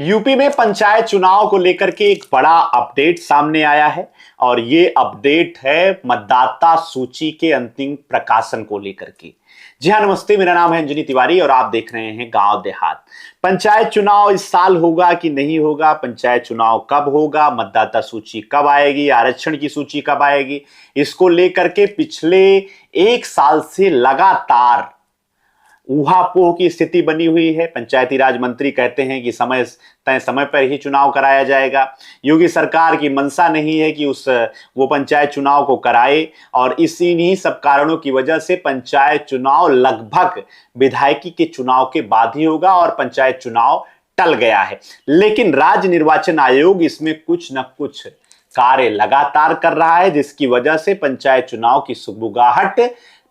UP में पंचायत चुनाव को लेकर के एक बड़ा अपडेट सामने आया है और ये अपडेट है मतदाता सूची के अंतिम प्रकाशन को लेकर के। जी हाँ, नमस्ते, मेरा नाम है अंजनी तिवारी और आप देख रहे हैं गांव देहात। पंचायत चुनाव इस साल होगा कि नहीं होगा, पंचायत चुनाव कब होगा, मतदाता सूची कब आएगी, आरक्षण की सूची कब आएगी, इसको लेकर के पिछले एक साल से लगातार ऊहापोह की स्थिति बनी हुई है। पंचायती राज मंत्री कहते हैं कि तय समय पर ही चुनाव कराया जाएगा। योगी सरकार की मंशा नहीं है कि वो पंचायत चुनाव को कराए और इन्हीं सब कारणों की वजह से पंचायत चुनाव लगभग विधायकी के चुनाव के बाद ही होगा और पंचायत चुनाव टल गया है। लेकिन राज्य निर्वाचन आयोग इसमें कुछ न कुछ कार्य लगातार कर रहा है, जिसकी वजह से पंचायत चुनाव की सुगबुगाहट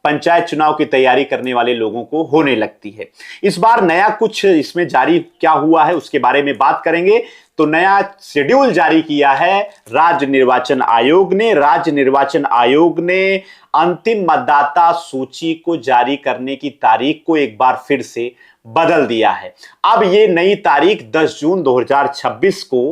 पंचायत चुनाव की तैयारी करने वाले लोगों को होने लगती है। इस बार नया कुछ इसमें जारी क्या हुआ है उसके बारे में बात करेंगे। तो नया शेड्यूल जारी किया है राज्य निर्वाचन आयोग ने। राज्य निर्वाचन आयोग ने अंतिम मतदाता सूची को जारी करने की तारीख को एक बार फिर से बदल दिया है। अब ये नई तारीख 10 जून 2026 को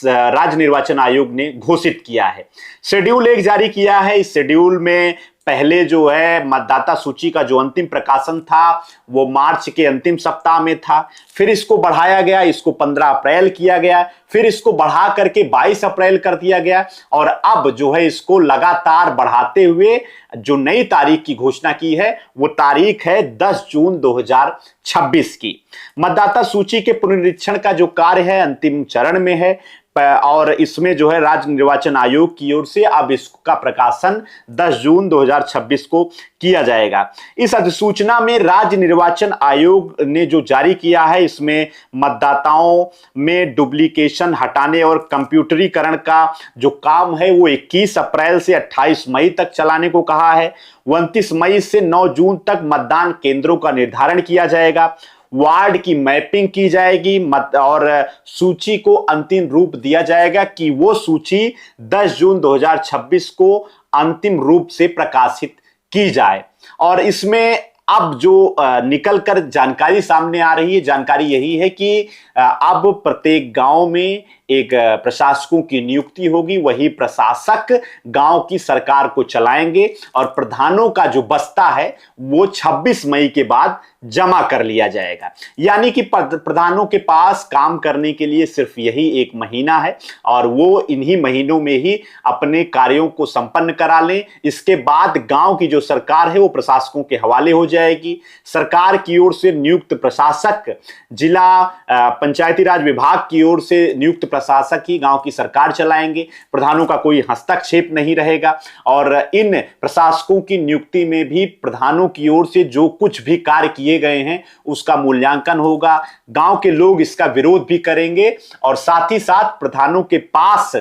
राज्य निर्वाचन आयोग ने घोषित किया है। शेड्यूल एक जारी किया है। इस शेड्यूल में पहले जो है मतदाता सूची का जो अंतिम प्रकाशन था वो मार्च के अंतिम सप्ताह में था, फिर इसको बढ़ाया गया, इसको 15 अप्रैल किया गया, फिर इसको बढ़ा करके 22 अप्रैल कर दिया गया और अब जो है इसको लगातार बढ़ाते हुए जो नई तारीख की घोषणा की है वो तारीख है 10 जून 2026 की। मतदाता सूची के पुनरीक्षण का जो कार्य है अंतिम चरण में है और इसमें जो है राज्य निर्वाचन आयोग की ओर से अब इसका प्रकाशन 10 जून 2026 को किया जाएगा। इस अधिसूचना में राज्य निर्वाचन आयोग ने जो जारी किया है इसमें मतदाताओं में डुप्लीकेशन हटाने और कंप्यूटरीकरण का जो काम है वो 21 अप्रैल से 28 मई तक चलाने को कहा है। 29 मई से 9 जून तक मतदान केंद्रों का निर्धारण किया जाएगा, वार्ड की मैपिंग की जाएगी और सूची को अंतिम रूप दिया जाएगा कि वो सूची 10 जून 2026 को अंतिम रूप से प्रकाशित की जाए। और इसमें अब जो निकल कर जानकारी सामने आ रही है, जानकारी यही है कि अब प्रत्येक गांव में एक प्रशासकों की नियुक्ति होगी। वही प्रशासक गांव की सरकार को चलाएंगे और प्रधानों का जो बस्ता है वो 26 मई के बाद जमा कर लिया जाएगा। यानी कि प्रधानों के पास काम करने के लिए सिर्फ यही एक महीना है और वो इन्हीं महीनों में ही अपने कार्यों को संपन्न करा लें। इसके बाद गांव की जो सरकार है वो प्रशासकों के हवाले हो जाएगी। सरकार की ओर से नियुक्त प्रशासक, जिला पंचायती राज विभाग की ओर से नियुक्त प्रशासक ही गांव की सरकार चलाएंगे। प्रधानों का कोई हस्तक्षेप नहीं रहेगा और इन प्रशासकों की नियुक्ति में भी प्रधानों की ओर से जो कुछ भी कार्य किए गए हैं उसका मूल्यांकन होगा। गांव के लोग इसका विरोध भी करेंगे और साथ ही साथ प्रधानों के पास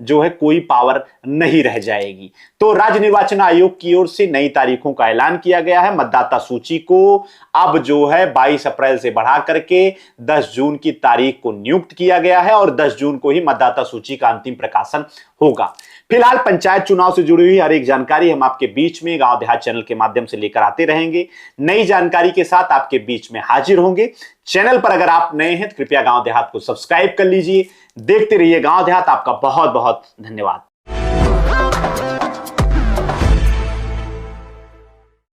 जो है कोई पावर नहीं रह जाएगी। तो राज्य निर्वाचन आयोग की ओर से नई तारीखों का ऐलान किया गया है। मतदाता सूची को अब जो है 22 अप्रैल से बढ़ा करके 10 जून की तारीख को नियुक्त किया गया है और 10 जून को ही मतदाता सूची का अंतिम प्रकाशन होगा। फिलहाल पंचायत चुनाव से जुड़ी हुई हर एक जानकारी हम आपके बीच में गांव देहात चैनल के माध्यम से लेकर आते रहेंगे। नई जानकारी के साथ आपके बीच में हाजिर होंगे। चैनल पर अगर आप नए हैं तो कृपया गांव देहात को सब्सक्राइब कर लीजिए। देखते रहिए गांव देहात। आपका बहुत बहुत धन्यवाद।